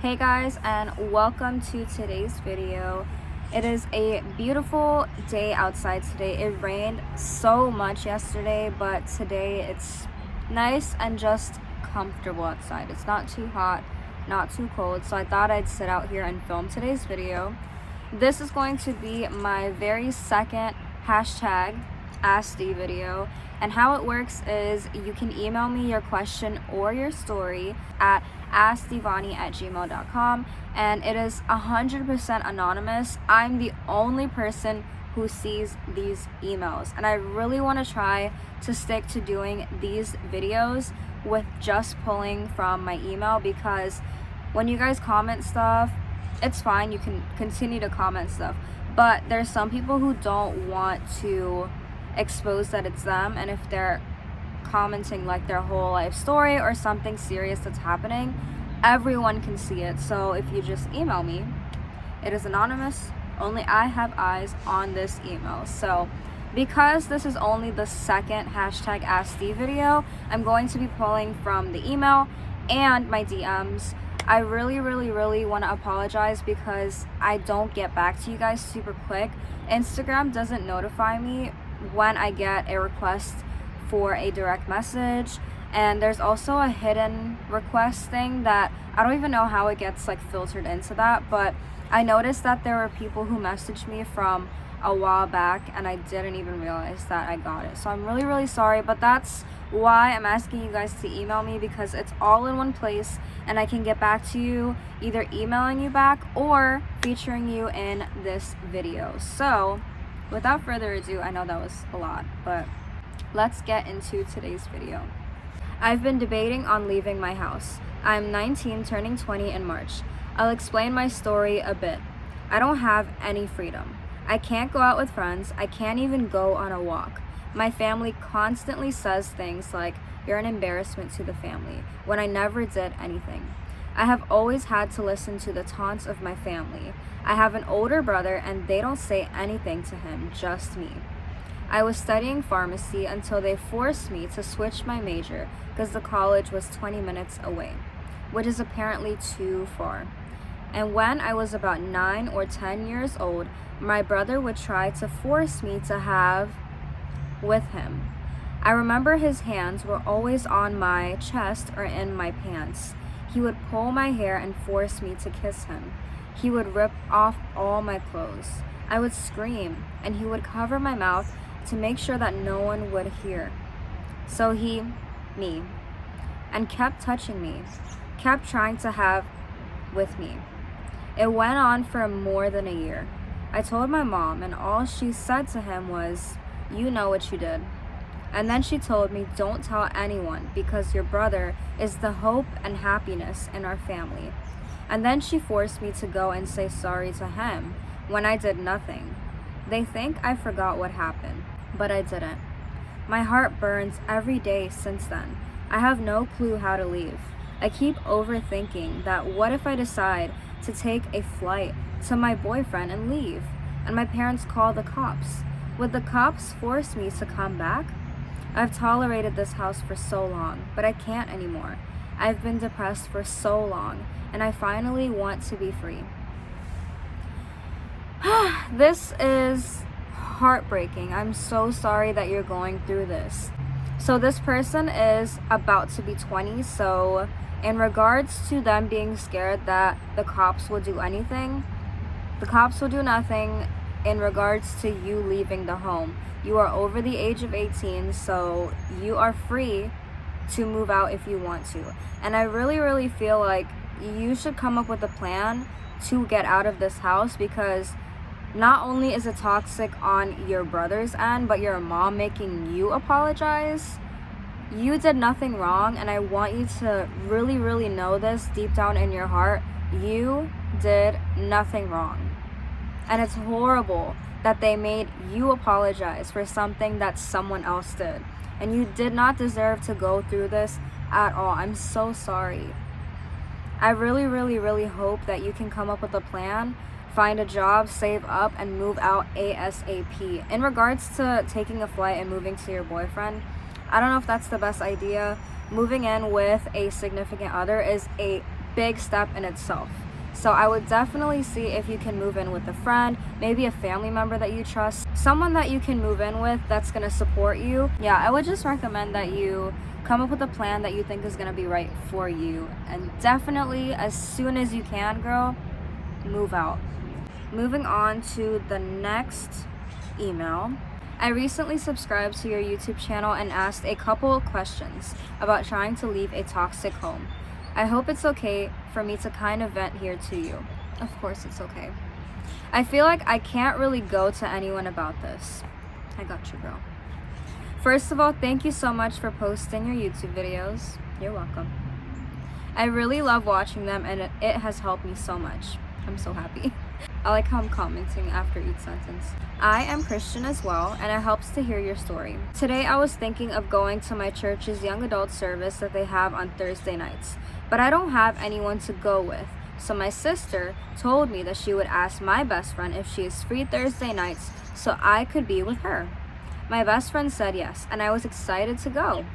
Hey guys, and welcome to today's video. It is a beautiful day outside today. It rained so much yesterday, but today it's nice and just comfortable outside. It's not too hot, not too cold, so I thought I'd sit out here and film today's video. This is going to be my very second hashtag askdee video, and how it works is you can email me your question or your story at askdeevaani@gmail.com, and it is 100% anonymous. I'm the only person who sees these emails, and I really want to try to stick to doing these videos with just pulling from my email, because when you guys comment stuff, it's fine, you can continue to comment stuff, but there's some people who don't want to expose that it's them, and if they're commenting like their whole life story or something serious that's happening, everyone can see it. So if you just email me, it is anonymous, only I have eyes on this email. So because this is only the second hashtag askdee video, I'm going to be pulling from the email and my DMs. I really want to apologize because I don't get back to you guys super quick. Instagram doesn't notify me when I get a request for a direct message, and there's also a hidden request thing that I don't even know how it gets like filtered into that, but I noticed that there were people who messaged me from a while back and I didn't even realize that I got it. So I'm really sorry, but that's why I'm asking you guys to email me, because it's all in one place and I can get back to you either emailing you back or featuring you in this video. So without further ado, I know that was a lot, but let's get into today's video. I've been debating on leaving my house. I'm 19, turning 20 in March. I'll explain my story a bit. I don't have any freedom. I can't go out with friends. I can't even go on a walk. My family constantly says things like, "You're an embarrassment to the family," when I never did anything. I have always had to listen to the taunts of my family. I have an older brother and they don't say anything to him, just me. I was studying pharmacy until they forced me to switch my major because the college was 20 minutes away, which is apparently too far. And when I was about 9 or 10 years old, my brother would try to force me to have with him. I remember his hands were always on my chest or in my pants. He would pull my hair and force me to kiss him. He would rip off all my clothes. I would scream, and he would cover my mouth to make sure that no one would hear. So me, and kept touching me, kept trying to have with me. It went on for more than a year. I told my mom, and all she said to him was, "You know what you did." And then she told me, "Don't tell anyone because your brother is the hope and happiness in our family." And then she forced me to go and say sorry to him when I did nothing. They think I forgot what happened, but I didn't. My heart burns every day since then. I have no clue how to leave. I keep overthinking that what if I decide to take a flight to my boyfriend and leave, and my parents call the cops? Would the cops force me to come back? I've tolerated this house for so long, but I can't anymore. I've been depressed for so long, and I finally want to be free. This is heartbreaking. I'm so sorry that you're going through this. So this person is about to be 20, so in regards to them being scared that the cops will do anything, the cops will do nothing in regards to you leaving the home. You are over the age of 18, so you are free to move out if you want to. And I really feel like you should come up with a plan to get out of this house, because not only is it toxic on your brother's end, but your mom making you apologize. You did nothing wrong, and I want you to really know this deep down in your heart. You did nothing wrong. And it's horrible that they made you apologize for something that someone else did. And you did not deserve to go through this at all. I'm so sorry. I really hope that you can come up with a plan, find a job, save up, and move out ASAP. In regards to taking a flight and moving to your boyfriend, I don't know if that's the best idea. Moving in with a significant other is a big step in itself. So I would definitely see if you can move in with a friend, maybe a family member that you trust, someone that you can move in with that's going to support you. Yeah, I would just recommend that you come up with a plan that you think is going to be right for you. And definitely, as soon as you can, girl, move out. Moving on to the next email. I recently subscribed to your YouTube channel and asked a couple of questions about trying to leave a toxic home. I hope it's okay for me to kind of vent here to you. Of course it's okay. I feel like I can't really go to anyone about this. I got you, girl. First of all, thank you so much for posting your YouTube videos. You're welcome. I really love watching them and it has helped me so much. I'm so happy. I like how I'm commenting after each sentence. I am Christian as well, and it helps to hear your story. Today I was thinking of going to my church's young adult service that they have on Thursday nights, but I don't have anyone to go with. So my sister told me that she would ask my best friend if she is free Thursday nights so I could be with her. My best friend said yes, and I was excited to go.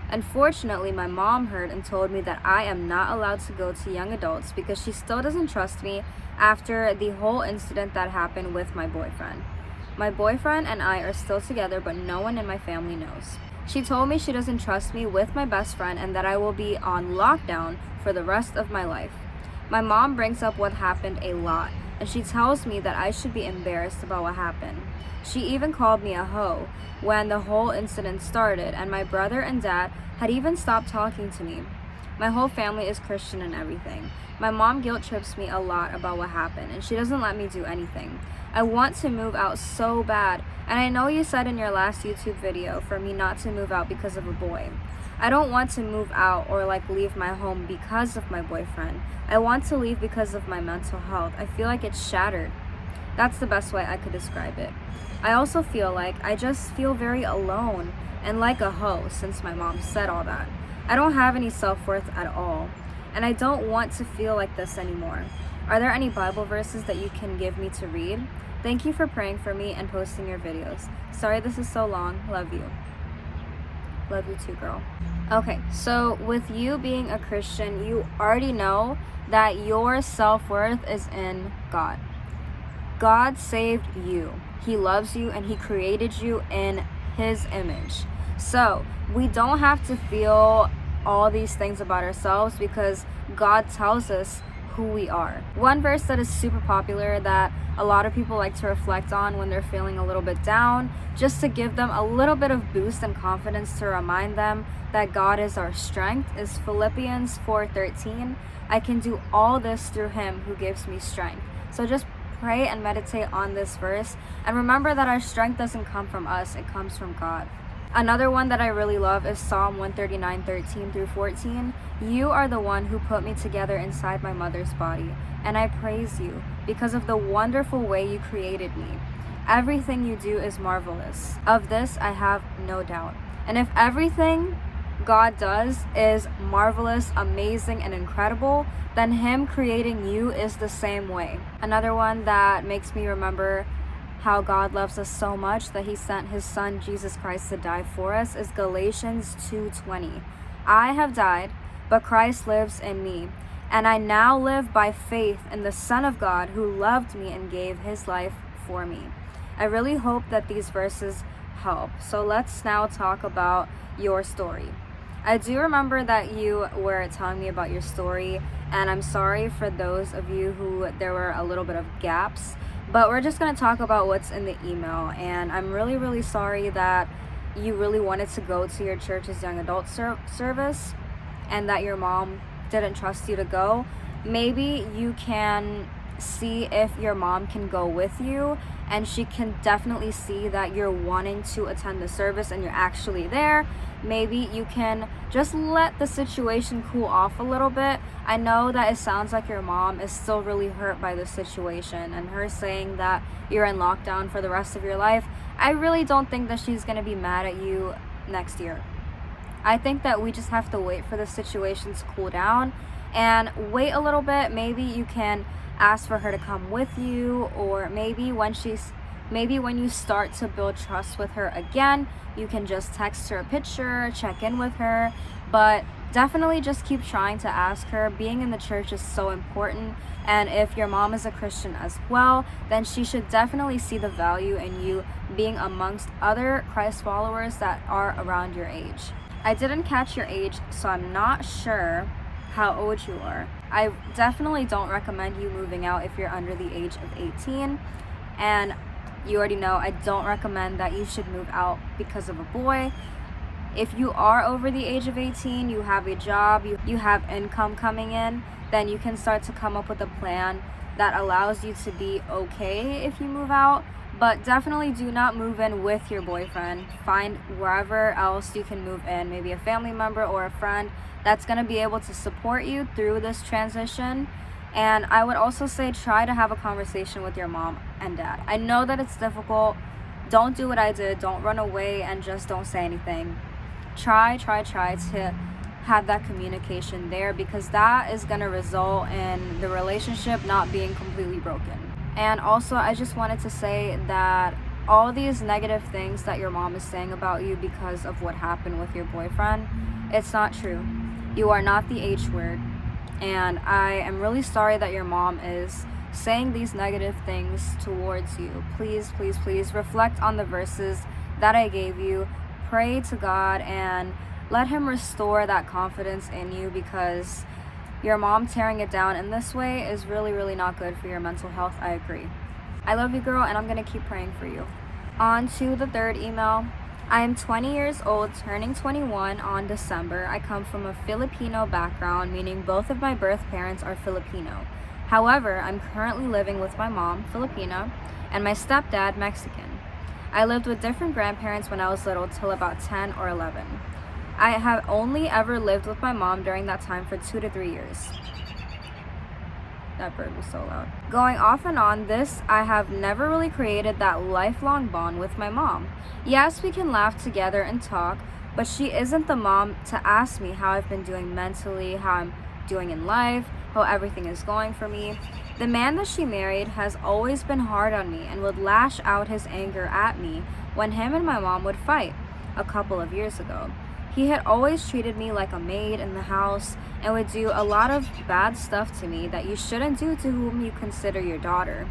Unfortunately, my mom heard and told me that I am not allowed to go to young adults because she still doesn't trust me after the whole incident that happened with my boyfriend. My boyfriend and I are still together, but no one in my family knows. She told me she doesn't trust me with my best friend and that I will be on lockdown for the rest of my life. My mom brings up what happened a lot, and she tells me that I should be embarrassed about what happened. She even called me a hoe when the whole incident started, and my brother and dad had even stopped talking to me. My whole family is Christian and everything. My mom guilt trips me a lot about what happened, and she doesn't let me do anything. I want to move out so bad, and I know you said in your last YouTube video for me not to move out because of a boy. I don't want to move out or leave my home because of my boyfriend. I want to leave because of my mental health. I feel like it's shattered. That's the best way I could describe it. I also feel like I just feel very alone and like a hoe since my mom said all that. I don't have any self-worth at all, and I don't want to feel like this anymore. Are there any Bible verses that you can give me to read? Thank you for praying for me and posting your videos. Sorry this is so long. Love you. Love you too, girl. Okay, so with you being a Christian, you already know that your self-worth is in God. God saved you. He loves you and he created you in his image. So we don't have to feel all these things about ourselves because God tells us who we are. One verse that is super popular that a lot of people like to reflect on when they're feeling a little bit down, just to give them a little bit of boost and confidence to remind them that God is our strength, is Philippians 4:13. I can do all this through him who gives me strength. So just pray and meditate on this verse and remember that our strength doesn't come from us, it comes from God. Another one that I really love is Psalm 139:13-14. You are the one who put me together inside my mother's body, and I praise you because of the wonderful way you created me. Everything you do is marvelous. Of this I have no doubt. And if everything God does is marvelous, amazing, and incredible, then him creating you is the same way. Another one that makes me remember how God loves us so much that he sent his son Jesus Christ to die for us is Galatians 2:20. I have died, but Christ lives in me, and I now live by faith in the Son of God who loved me and gave his life for me. I really hope that these verses help. So let's now talk about your story. I do remember that you were telling me about your story, and I'm sorry for those of you who there were a little bit of gaps, but we're just going to talk about what's in the email. And I'm really, really sorry that you really wanted to go to your church's young adult service and that your mom didn't trust you to go. Maybe you can see if your mom can go with you, and she can definitely see that you're wanting to attend the service and you're actually there. Maybe you can just let the situation cool off a little bit. I know that it sounds like your mom is still really hurt by the situation, and her saying that you're in lockdown for the rest of your life, I really don't think that she's going to be mad at you next year. I think that we just have to wait for the situation to cool down and wait a little bit. Maybe you can ask for her to come with you, or maybe Maybe when you start to build trust with her again, you can just text her a picture, check in with her, but definitely just keep trying to ask her. Being in the church is so important, and if your mom is a Christian as well, then she should definitely see the value in you being amongst other Christ followers that are around your age. I didn't catch your age, so I'm not sure how old you are. I definitely don't recommend you moving out if you're under the age of 18, and you already know I don't recommend that you should move out because of a boy. If you are over the age of 18, you have a job, you have income coming in, then you can start to come up with a plan that allows you to be okay if you move out. But definitely do not move in with your boyfriend. Find wherever else you can move in, maybe a family member or a friend that's going to be able to support you through this transition. And I would also say try to have a conversation with your mom and dad. I know that it's difficult. Don't do what I did. Don't run away and just don't say anything. Try to have that communication there, because that is going to result in the relationship not being completely broken. And also, I just wanted to say that all these negative things that your mom is saying about you because of what happened with your boyfriend, it's not true. You are not the H word. And I am really sorry that your mom is saying these negative things towards you. Please reflect on the verses that I gave you. Pray to God and let him restore that confidence in you, because your mom tearing it down in this way is really not good for your mental health. I agree. I love you, girl, and I'm gonna keep praying for you. On to the third email. I am 20 years old, turning 21 on December. I come from a Filipino background, meaning both of my birth parents are Filipino. However, I'm currently living with my mom, Filipina, and my stepdad, Mexican. I lived with different grandparents when I was little till about 10 or 11. I have only ever lived with my mom during that time for 2 to 3 years. That bird was so loud. Going off and on this, I have never really created that lifelong bond with my mom. Yes, we can laugh together and talk, but she isn't the mom to ask me how I've been doing mentally, how I'm doing in life, how everything is going for me. The man that she married has always been hard on me and would lash out his anger at me when him and my mom would fight a couple of years ago. He had always treated me like a maid in the house and would do a lot of bad stuff to me that you shouldn't do to whom you consider your daughter.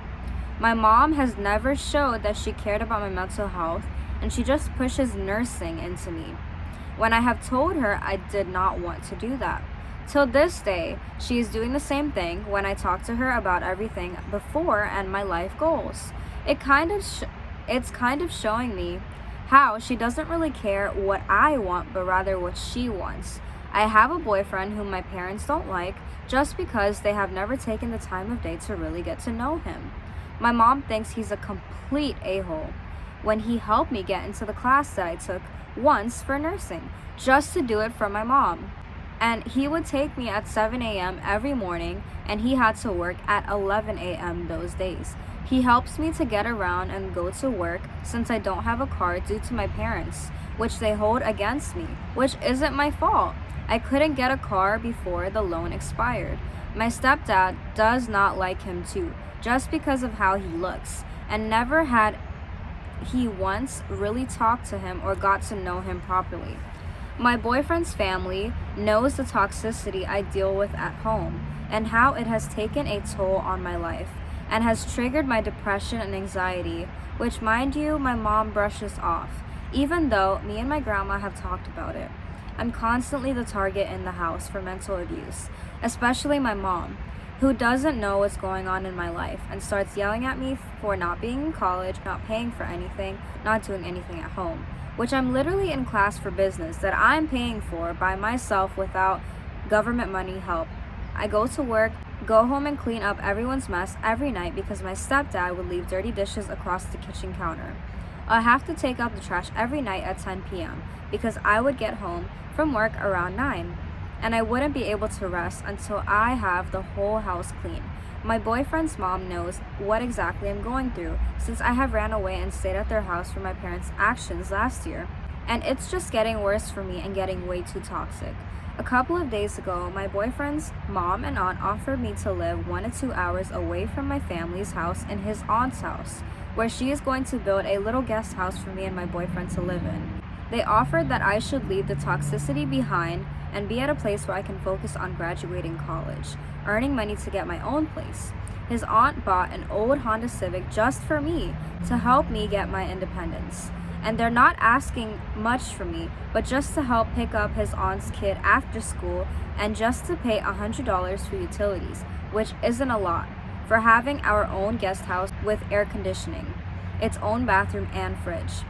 My mom has never showed that she cared about my mental health, and she just pushes nursing into me, when I have told her I did not want to do that. Till this day, she is doing the same thing when I talk to her about everything before and my life goals. It's kind of showing me how she doesn't really care what I want, but rather what she wants. I have a boyfriend whom my parents don't like just because they have never taken the time of day to really get to know him. My mom thinks he's a complete a-hole when he helped me get into the class that I took once for nursing, just to do it for my mom. And he would take me at 7 a.m. every morning, and he had to work at 11 a.m. those days. He helps me to get around and go to work since I don't have a car due to my parents, which they hold against me, which isn't my fault. I couldn't get a car before the loan expired. My stepdad does not like him too, just because of how he looks, and never had he once really talked to him or got to know him properly. My boyfriend's family knows the toxicity I deal with at home and how it has taken a toll on my life and has triggered my depression and anxiety, which, mind you, my mom brushes off, even though me and my grandma have talked about it. I'm constantly the target in the house for mental abuse, especially my mom, who doesn't know what's going on in my life and starts yelling at me for not being in college, not paying for anything, not doing anything at home, which I'm literally in class for business that I'm paying for by myself without government money help. I go to work, go home and clean up everyone's mess every night because my stepdad would leave dirty dishes across the kitchen counter. I have to take out the trash every night at 10 p.m. because I would get home from work around 9, and I wouldn't be able to rest until I have the whole house clean. My boyfriend's mom knows what exactly I'm going through since I have ran away and stayed at their house for my parents' actions last year, and it's just getting worse for me and getting way too toxic. A couple of days ago, my boyfriend's mom and aunt offered me to live 1 to 2 hours away from my family's house in his aunt's house, where she is going to build a little guest house for me and my boyfriend to live in. They offered that I should leave the toxicity behind and be at a place where I can focus on graduating college, earning money to get my own place. His aunt bought an old Honda Civic just for me to help me get my independence. And they're not asking much from me, but just to help pick up his aunt's kid after school and just to pay $100 for utilities, which isn't a lot, for having our own guest house with air conditioning, its own bathroom and fridge.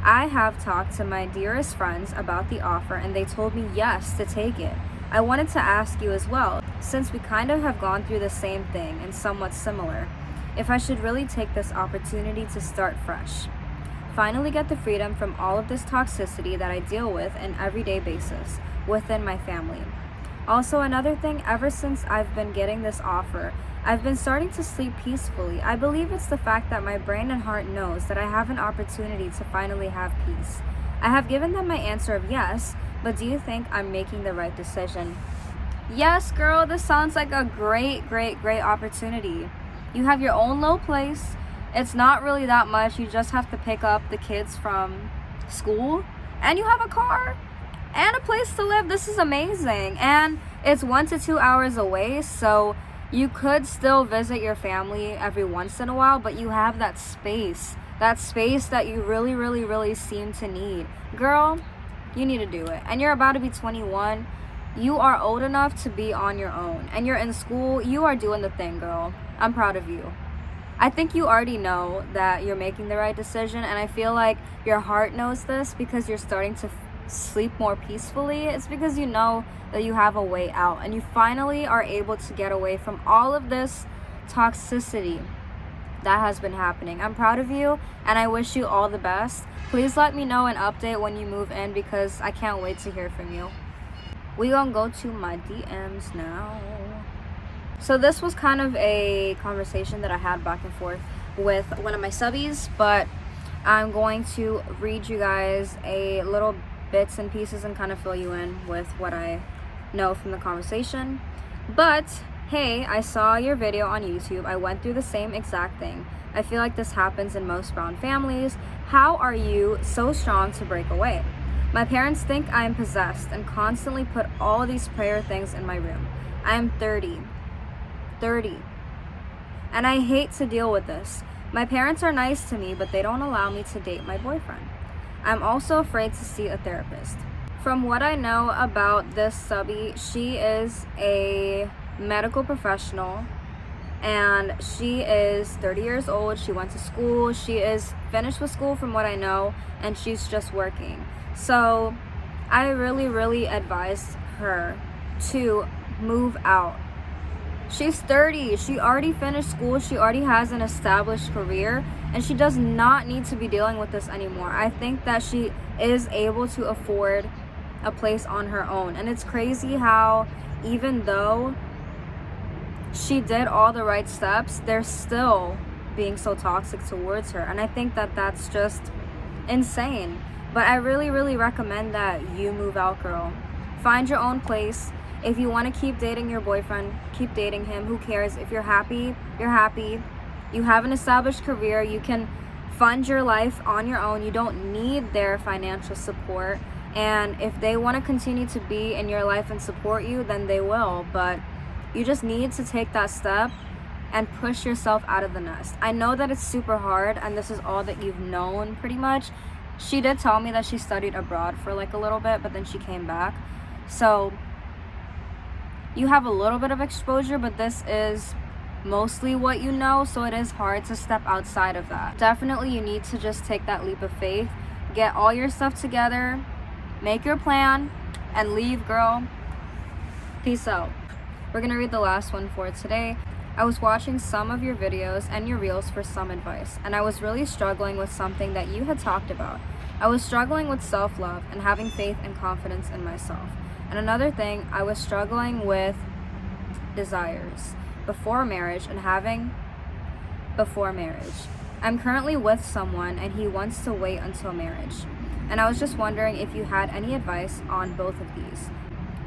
I have talked to my dearest friends about the offer and they told me yes to take it. I wanted to ask you as well, since we kind of have gone through the same thing and somewhat similar, if I should really take this opportunity to start fresh. Finally get the freedom from all of this toxicity that I deal with on an everyday basis within my family. Also, another thing, ever since I've been getting this offer, I've been starting to sleep peacefully. I believe it's the fact that my brain and heart knows that I have an opportunity to finally have peace. I have given them my answer of yes, but do you think I'm making the right decision? Yes, girl, this sounds like a great opportunity. You have your own little place. It's not really that much. You just have to pick up the kids from school and you have a car and a place to live. This is amazing. And it's 1 to 2 hours away, so you could still visit your family every once in a while, but you have that space that you really seem to need. Girl, you need to do it. And you're about to be 21. You are old enough to be on your own. And you're in school. You are doing the thing, girl. I'm proud of you. I think you already know that you're making the right decision, and I feel like your heart knows this because you're starting to sleep more peacefully. It's because you know that you have a way out and you finally are able to get away from all of this toxicity that has been happening. I'm proud of you and I wish you all the best. Please let me know an update when you move in because I can't wait to hear from you. We gonna go to my DMs now. So this was kind of a conversation that I had back and forth with one of my subbies, but I'm going to read you guys a little bits and pieces and kind of fill you in with what I know from the conversation. But hey, I saw your video on YouTube. I went through the same exact thing. I feel like this happens in most brown families. How are you so strong to break away? My parents think I am possessed and constantly put all these prayer things in my room. I am 30. And I hate to deal with this. My parents are nice to me, but they don't allow me to date my boyfriend. I'm also afraid to see a therapist. From what I know about this subby, she is a medical professional and she is 30 years old. She went to school. She is finished with school from what I know, and she's just working. So I really advise her to move out. She's 30. She already finished school. She already has an established career, and she does not need to be dealing with this anymore. I think that she is able to afford a place on her own. And it's crazy how even though she did all the right steps, they're still being so toxic towards her. And I think that that's just insane. But I really recommend that you move out, girl. Find your own place. If you want to keep dating your boyfriend, keep dating him. Who cares? If you're happy, you're happy. You have an established career. You can fund your life on your own. You don't need their financial support. And if they want to continue to be in your life and support you, then they will. But you just need to take that step and push yourself out of the nest. I know that it's super hard and this is all that you've known pretty much. She did tell me that she studied abroad for like a little bit, but then she came back. So you have a little bit of exposure, but this is mostly what you know, so it is hard to step outside of that. Definitely you need to just take that leap of faith, get all your stuff together, make your plan, and leave, girl. Peace out. We're gonna read the last one for today. I was watching some of your videos and your reels for some advice, and I was really struggling with something that you had talked about. I was struggling with self-love and having faith and confidence in myself. And another thing, I was struggling with desires before marriage and having before marriage. I'm currently with someone and he wants to wait until marriage. And I was just wondering if you had any advice on both of these.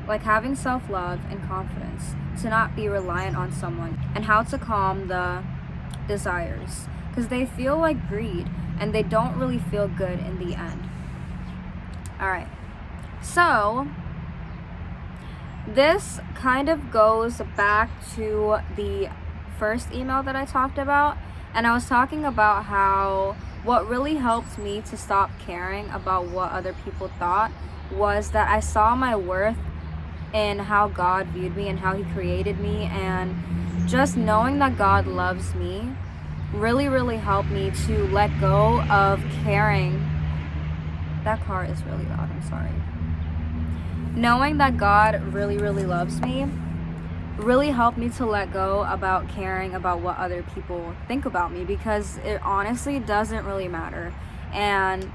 like having self-love and confidence, to not be reliant on someone, and how to calm the desires, because they feel like greed and they don't really feel good in the end. All right, so this kind of goes back to the first email that I talked about, and I was talking about how what really helped me to stop caring about what other people thought was that I saw my worth in how God viewed me and how he created me, and just knowing that God loves me really helped me to let go of caring. That car is really loud, I'm sorry. Knowing that God really loves me really helped me to let go about caring about what other people think about me, because it honestly doesn't really matter. And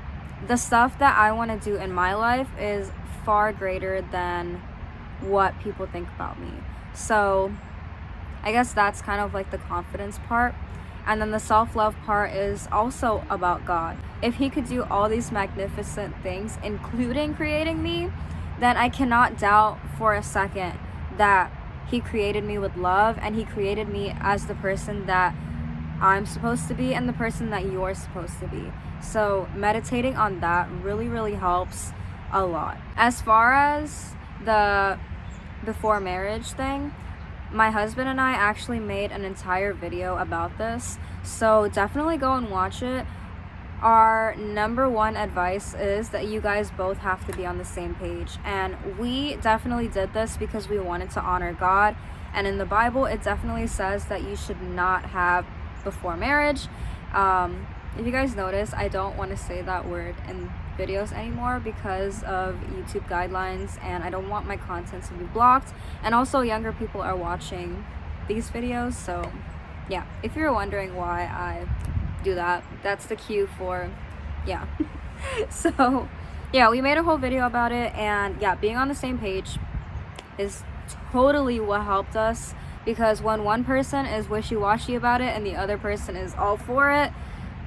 the stuff that I want to do in my life is far greater than what people think about me. So I guess that's kind of like the confidence part. And then the self-love part is also about God. If he could do all these magnificent things, including creating me, then I cannot doubt for a second that he created me with love, and he created me as the person that I'm supposed to be and the person that you're supposed to be. So meditating on that really helps a lot. As far as the before marriage thing, my husband and I actually made an entire video about this, so definitely go and watch it. Our number one advice is that you guys both have to be on the same page, and we definitely did this because we wanted to honor God. And in the Bible, it definitely says that you should not have before marriage. If you guys notice, I don't want to say that word in videos anymore because of YouTube guidelines, and I don't want my content to be blocked. And also, younger people are watching these videos, so yeah, if you're wondering why I do that, that's the cue for, yeah. So yeah, we made a whole video about it, and yeah, being on the same page is totally what helped us, because when one person is wishy-washy about it and the other person is all for it,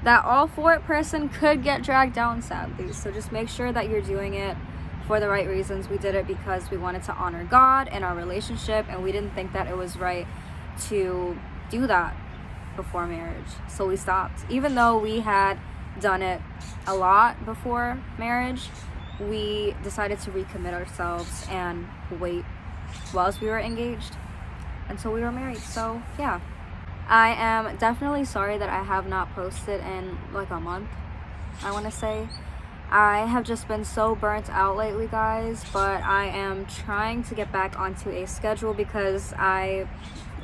that all for it person could get dragged down, sadly. So just make sure that you're doing it for the right reasons. We did it because we wanted to honor God in our relationship, and we didn't think that it was right to do that before marriage, so we stopped. Even though we had done it a lot before marriage, we decided to recommit ourselves and wait whilst we were engaged until we were married. So yeah, I am definitely sorry that I have not posted in like a month. I want to say I have just been so burnt out lately, guys, but I am trying to get back onto a schedule because I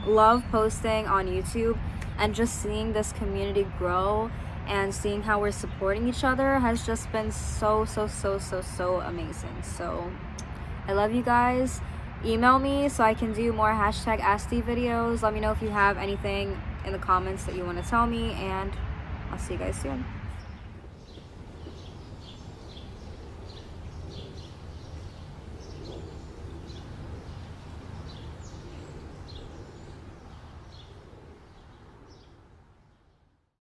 love posting on YouTube, and just seeing this community grow and seeing how we're supporting each other has just been so amazing. So I love you guys. Email me so I can do more #askdee videos. Let me know if you have anything in the comments that you want to tell me, and I'll see you guys soon.